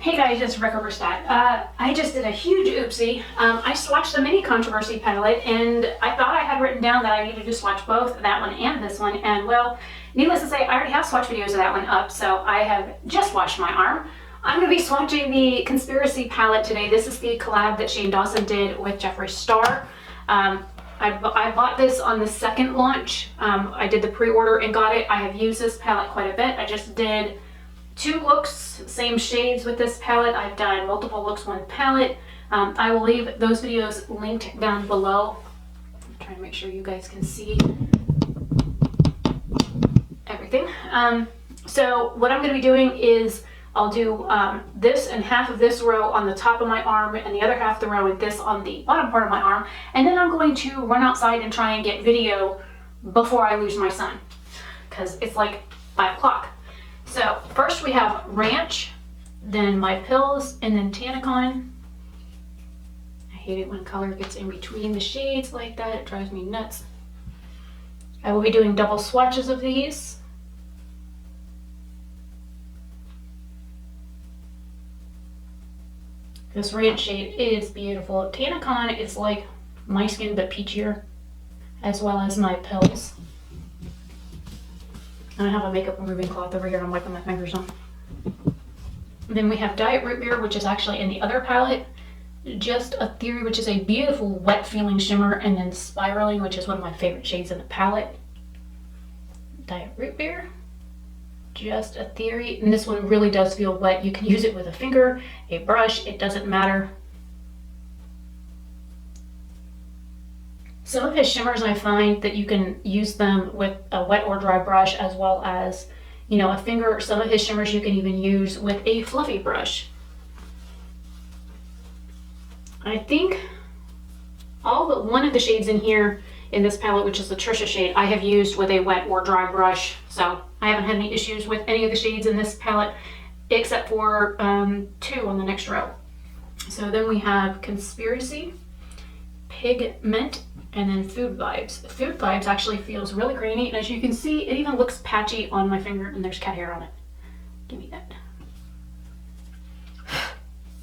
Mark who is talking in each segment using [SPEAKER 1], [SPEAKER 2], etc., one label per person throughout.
[SPEAKER 1] Hey guys, it's Rick Overstat. I just did a huge oopsie. I swatched the mini controversy palette, and I thought I had written down that I needed to swatch both that one and this one, and well, needless to say, I already have swatch videos of that one up, so I have just washed my arm. I'm going to be swatching the Conspiracy palette today. This is the collab that Dawson did with Jeffree Star. I bought this on the second launch. I did the pre-order and got it. I have used this palette quite a bit. I just did 2 looks, same shades with this palette. I've done multiple looks, one palette. I will leave those videos linked down below. I'm trying to make sure you guys can see everything. So what I'm going to be doing is I'll do this and half of this row on the top of my arm and the other half of the row and this on the bottom part of my arm. And then I'm going to run outside and try and get video before I lose my son, because it's like 5 o'clock. So first we have Ranch, then My Pills, and then Tanacon. I hate it when color gets in between the shades like that. It drives me nuts. I will be doing double swatches of these. This Ranch shade is beautiful. Tanacon is like my skin but peachier, as well as My Pills. I have a makeup removing cloth over here I'm wiping my fingers on. Then we have Diet Root Beer, which is actually in the other palette. Just a Theory, which is a beautiful wet feeling shimmer, and then Spiraling, which is one of my favorite shades in the palette. Diet Root Beer, Just a Theory, and this one really does feel wet. You can use it with a finger, a brush, it doesn't matter. Some of his shimmers, I find that you can use them with a wet or dry brush, as well as, you know, a finger. Some of his shimmers you can even use with a fluffy brush. I think all but one of the shades in here in this palette, which is the Trisha shade, I have used with a wet or dry brush. So I haven't had any issues with any of the shades in this palette, except for 2 on the next row. So then we have Conspiracy, Pigment, and then Food Vibes. Food Vibes actually feels really grainy, and as you can see, it even looks patchy on my finger, and there's cat hair on it. Give me that.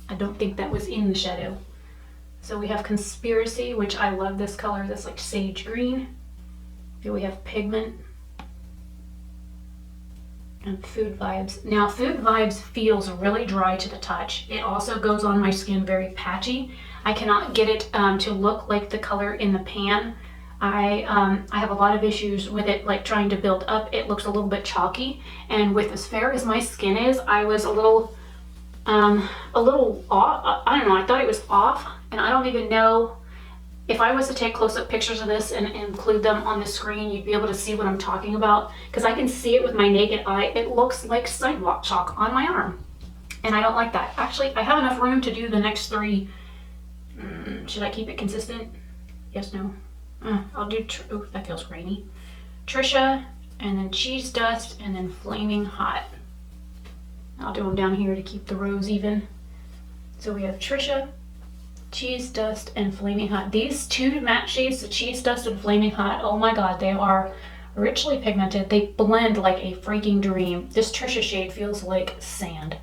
[SPEAKER 1] I don't think that was in the shadow. So we have Conspiracy, which I love this color, this like sage green. Here we have Pigment and Food Vibes. Now Food Vibes feels really dry to the touch. It also goes on my skin very patchy. I cannot get it to look like the color in the pan. I have a lot of issues with it, like trying to build up. It looks a little bit chalky, and with as fair as my skin is, I was a little off. I don't know, I thought it was off, and I don't even know if I was to take close-up pictures of this and include them on the screen, you'd be able to see what I'm talking about, because I can see it with my naked eye. It looks like sidewalk chalk on my arm, and I don't like that. Actually, I have enough room to do the next 3. Should I keep it consistent? Yes, no. I'll do, oh, that feels grainy. Trisha, and then Cheese Dust, and then Flaming Hot. I'll do them down here to keep the rows even. So we have Trisha, Cheese Dust, and Flaming Hot. These 2 matte shades, the Cheese Dust and Flaming Hot, oh my god, they are richly pigmented. They blend like a freaking dream. This Trisha shade feels like sand.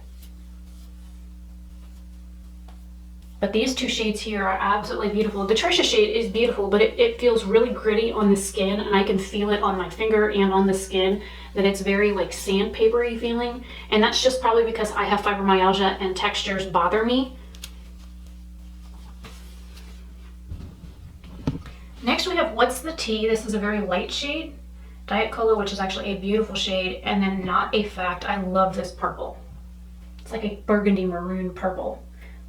[SPEAKER 1] But these 2 shades here are absolutely beautiful. The Trisha shade is beautiful, but it feels really gritty on the skin, and I can feel it on my finger and on the skin, that it's very like sandpapery feeling. And that's just probably because I have fibromyalgia and textures bother me. Next we have What's the Tea. This is a very light shade. Diet Cola, which is actually a beautiful shade. And then Not a Fact. I love this purple. It's like a burgundy maroon purple.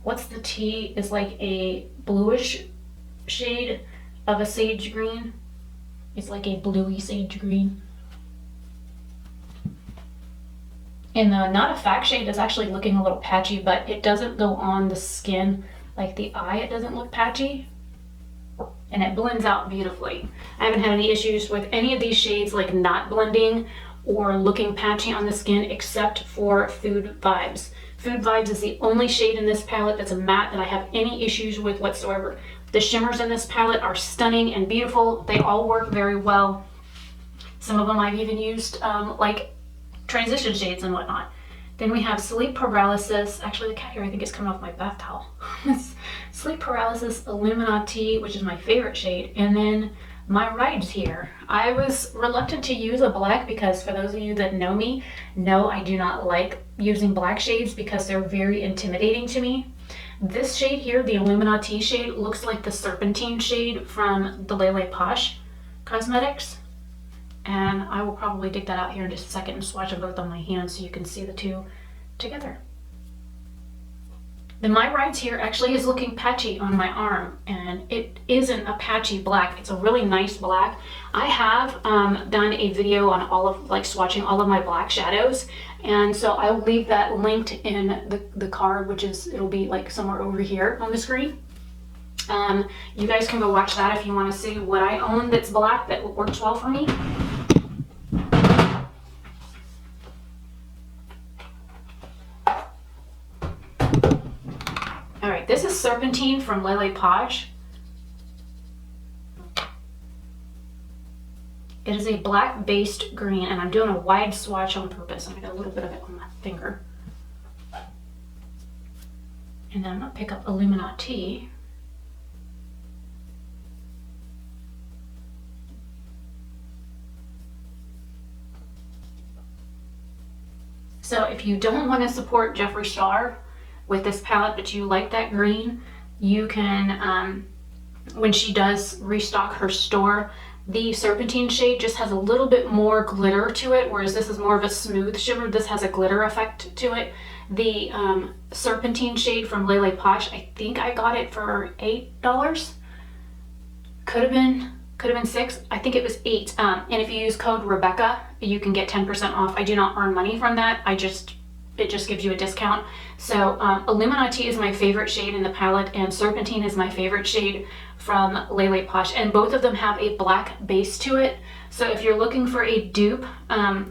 [SPEAKER 1] What's the Tea is like a bluish shade of a sage green. It's like a bluey sage green. And the Not a Fact shade is actually looking a little patchy, but it doesn't go on the skin like the eye. It doesn't look patchy, and it blends out beautifully. I haven't had any issues with any of these shades like not blending or looking patchy on the skin, except for Food Vibes. Food Vibes is the only shade in this palette that's a matte that I have any issues with whatsoever. The shimmers in this palette are stunning and beautiful. They all work very well. Some of them I've even used like transition shades and whatnot. Then we have Sleep Paralysis. Actually, the cat hair I think is coming off my bath towel. Sleep Paralysis Illuminati, which is my favorite shade. And then my rides here. I was reluctant to use a black because for those of you that know me, know I do not like using black shades because they're very intimidating to me. This shade here, the Illuminati shade, looks like the Serpentine shade from the Lele Posh Cosmetics. And I will probably dig that out here in just a second and swatch them both on my hands so you can see the two together. Then my rides here actually is looking patchy on my arm, and it isn't a patchy black. It's a really nice black. I have done a video on all of, like, swatching all of my black shadows, and so I will leave that linked in the card, which is, it'll be like somewhere over here on the screen. You guys can go watch that if you want to see what I own that's black that works well for me. Alright, this is Serpentine from Lele Posh. It is a black based green, and I'm doing a wide swatch on purpose. I got a little bit of it on my finger. And then I'm going to pick up Illuminati. So if you don't want to support Jeffree Star with this palette, but you like that green, you can, when she does restock her store, the Serpentine shade just has a little bit more glitter to it, whereas this is more of a smooth shimmer. This has a glitter effect to it. The Serpentine shade from Lele Posh, I think I got it for $8. Could have been $6. I think it was $8. And if you use code Rebecca, you can get 10% off. I do not earn money from that. It just gives you a discount. So Illuminati is my favorite shade in the palette, and Serpentine is my favorite shade from Lele Posh, and both of them have a black base to it. So if you're looking for a dupe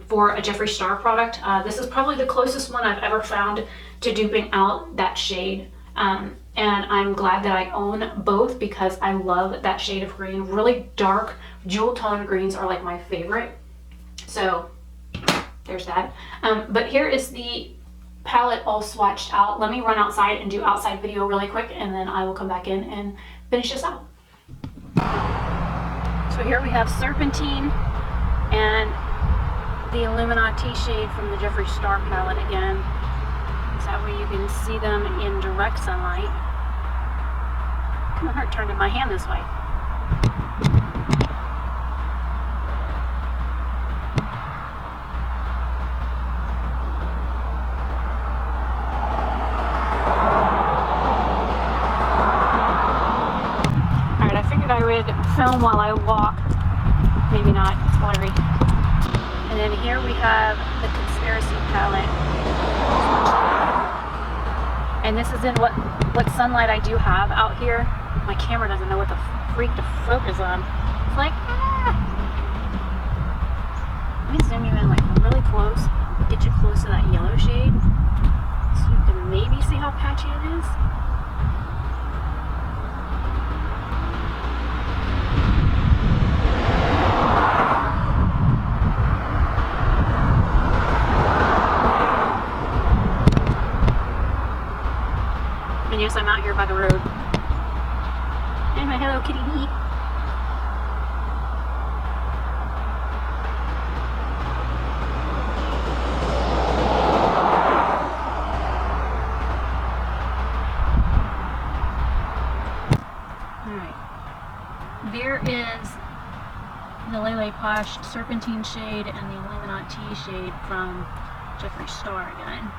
[SPEAKER 1] for a Jeffree Star product, this is probably the closest one I've ever found to duping out that shade. And I'm glad that I own both because I love that shade of green. Really dark jewel tone greens are like my favorite. So there's that. But here is the palette all swatched out. Let me run outside and do outside video really quick, and then I will come back in and finish this out. So here we have Serpentine and the Illuminati shade from the Jeffree Star palette again. So that way you can see them in direct sunlight. Couldn't hurt turning my hand this way. I would film while I walk. Maybe not, it's blurry. And then here we have the Conspiracy palette. And this is in what sunlight I do have out here. My camera doesn't know what the freak to focus on. It's like, Let me zoom you in like really close, get you close to that yellow shade, so you can maybe see how patchy it is. And yes, I'm out here by the road. And my Hello Kitty knee. Alright. There is the Lele Posh Serpentine shade and the Illuminati shade from Jeffree Star again.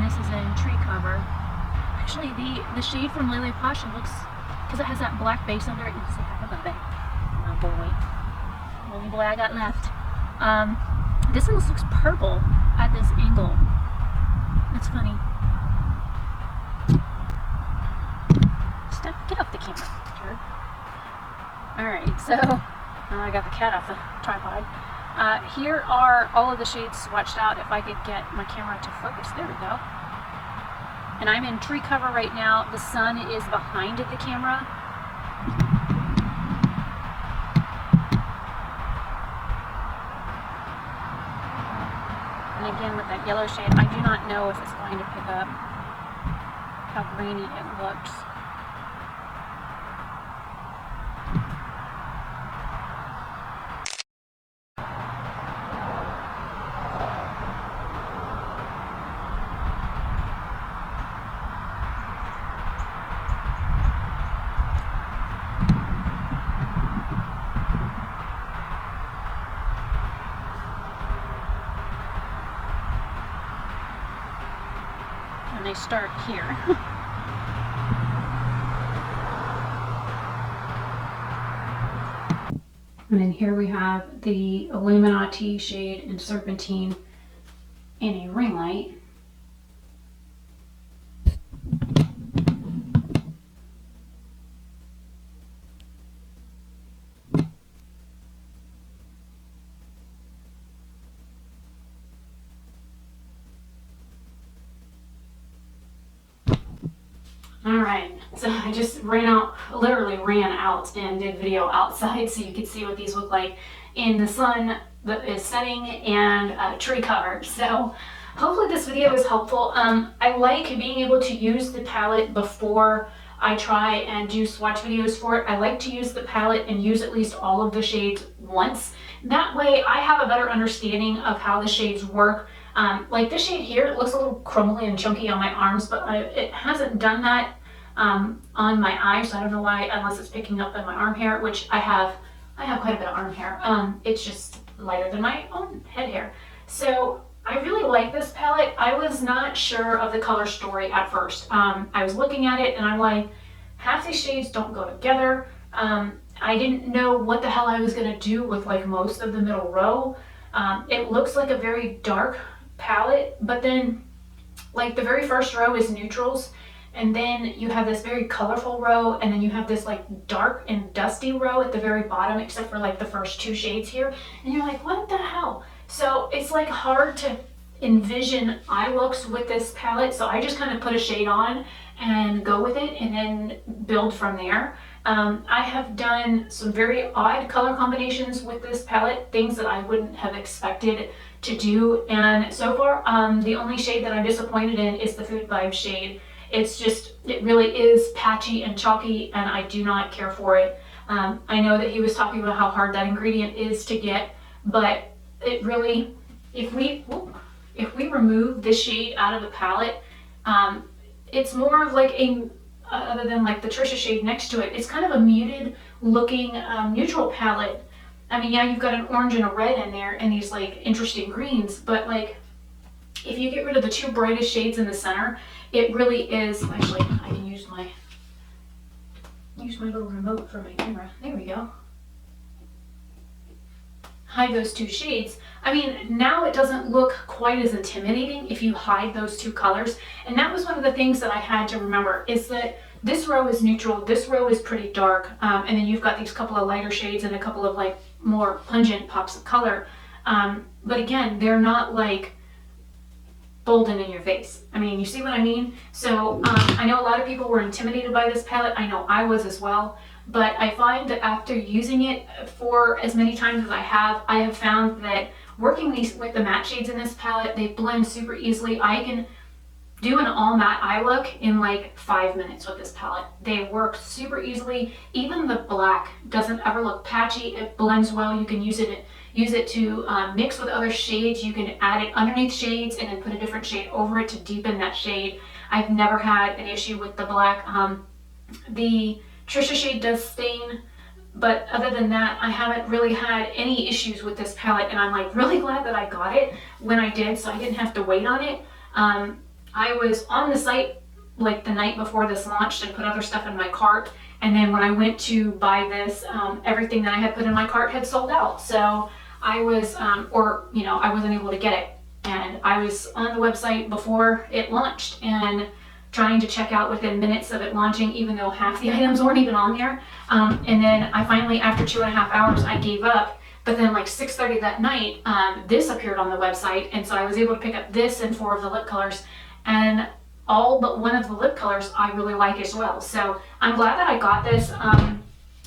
[SPEAKER 1] This is in Tree Cover. Actually, the shade from Lele Posh looks, because it has that black base under it. You can see half of it. Oh boy. Only boy I got left. This one looks purple at this angle. That's funny. Step, get off the camera, jerk. Alright, so I got the cat off the tripod. Here are all of the shades swatched out. If I could get my camera to focus. There we go. And I'm in Tree Cover right now. The sun is behind the camera. And again, with that yellow shade, I do not know if it's going to pick up how grainy it looks. And they start here. And then here we have the Illuminati shade and Serpentine in a ring light. Alright, so I just literally ran out and did video outside so you could see what these look like in the sun that is setting and tree cover. So hopefully this video is helpful. I like being able to use the palette before I try and do swatch videos for it. I like to use the palette and use at least all of the shades once. That way I have a better understanding of how the shades work. Like this shade here, it looks a little crumbly and chunky on my arms, but it hasn't done that on my eye, so I don't know why, unless it's picking up in my arm hair, which I have quite a bit of arm hair. It's just lighter than my own head hair. So I really like this palette. I was not sure of the color story at first. I was looking at it and I'm like, half these shades don't go together. I didn't know what the hell I was gonna do with like most of the middle row. It looks like a very dark palette, but then like the very first row is neutrals, and then you have this very colorful row, and then you have this like dark and dusty row at the very bottom, except for like the first two shades here, and you're like, what the hell? So it's like hard to envision eye looks with this palette, so I just kind of put a shade on and go with it and then build from there. I have done some very odd color combinations with this palette, things that I wouldn't have expected to do, and so far the only shade that I'm disappointed in is the Food Vibe shade. It really is patchy and chalky, and I do not care for it. I know that he was talking about how hard that ingredient is to get, but it really, if we remove this shade out of the palette, it's more of like other than like the Trisha shade next to it, it's kind of a muted looking neutral palette. I mean, yeah, you've got an orange and a red in there and these like interesting greens, but like if you get rid of the two brightest shades in the center, it really is, actually I can use my little remote for my camera. There we go. Hide those two shades. I mean, now it doesn't look quite as intimidating if you hide those two colors. And that was one of the things that I had to remember, is that this row is neutral, this row is pretty dark, and then you've got these couple of lighter shades and a couple of like more pungent pops of color. But again, they're not like bolden in your face. I mean, you see what I mean? So I know a lot of people were intimidated by this palette. I know I was as well. But I find that after using it for as many times as I have found that working with the matte shades in this palette, they blend super easily. I can do an all matte eye look in like 5 minutes with this palette. They work super easily. Even the black doesn't ever look patchy. It blends well. You can use it to mix with other shades. You can add it underneath shades and then put a different shade over it to deepen that shade. I've never had an issue with the black. The Trisha shade does stain, but other than that, I haven't really had any issues with this palette, and I'm like really glad that I got it when I did, so I didn't have to wait on it. I was on the site like the night before this launched and put other stuff in my cart, and then when I went to buy this, everything that I had put in my cart had sold out. So I was, I wasn't able to get it, and I was on the website before it launched and trying to check out within minutes of it launching, even though half the items weren't even on there. And then I finally, after 2.5 hours, I gave up. But then like 6:30 that night, this appeared on the website. And so I was able to pick up this and 4 of the lip colors. And all but one of the lip colors I really like as well. So I'm glad that I got this.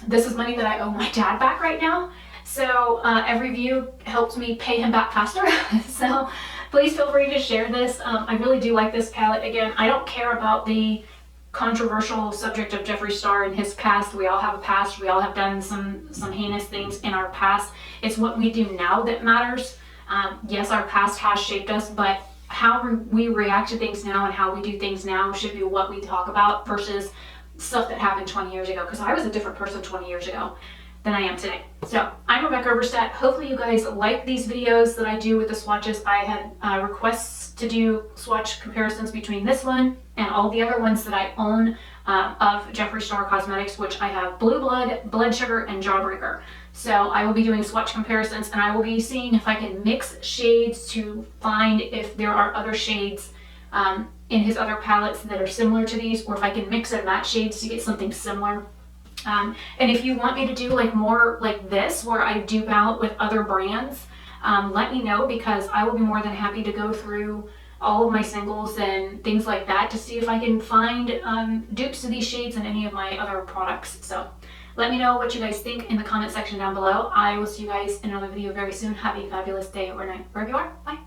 [SPEAKER 1] This is money that I owe my dad back right now. So every view helps me pay him back faster. So please feel free to share this. I really do like this palette. Again, I don't care about the controversial subject of Jeffree Star and his past. We all have a past. We all have done some heinous things in our past. It's what we do now that matters. Yes, our past has shaped us, but how we react to things now and how we do things now should be what we talk about versus stuff that happened 20 years ago, because I was a different person 20 years ago than I am today. So I'm Rebecca Oberstadt. Hopefully you guys like these videos that I do with the swatches. I had requests to do swatch comparisons between this one and all the other ones that I own of Jeffree Star Cosmetics, which I have Blue Blood, Blood Sugar, and Jawbreaker. So I will be doing swatch comparisons, and I will be seeing if I can mix shades to find if there are other shades in his other palettes that are similar to these, or if I can mix and match shades to get something similar. And if you want me to do like more like this, where I dupe out with other brands, let me know, because I will be more than happy to go through all of my singles and things like that to see if I can find dupes to these shades in any of my other products. So let me know what you guys think in the comment section down below. I will see you guys in another video very soon. Have a fabulous day or night, wherever you are. Bye.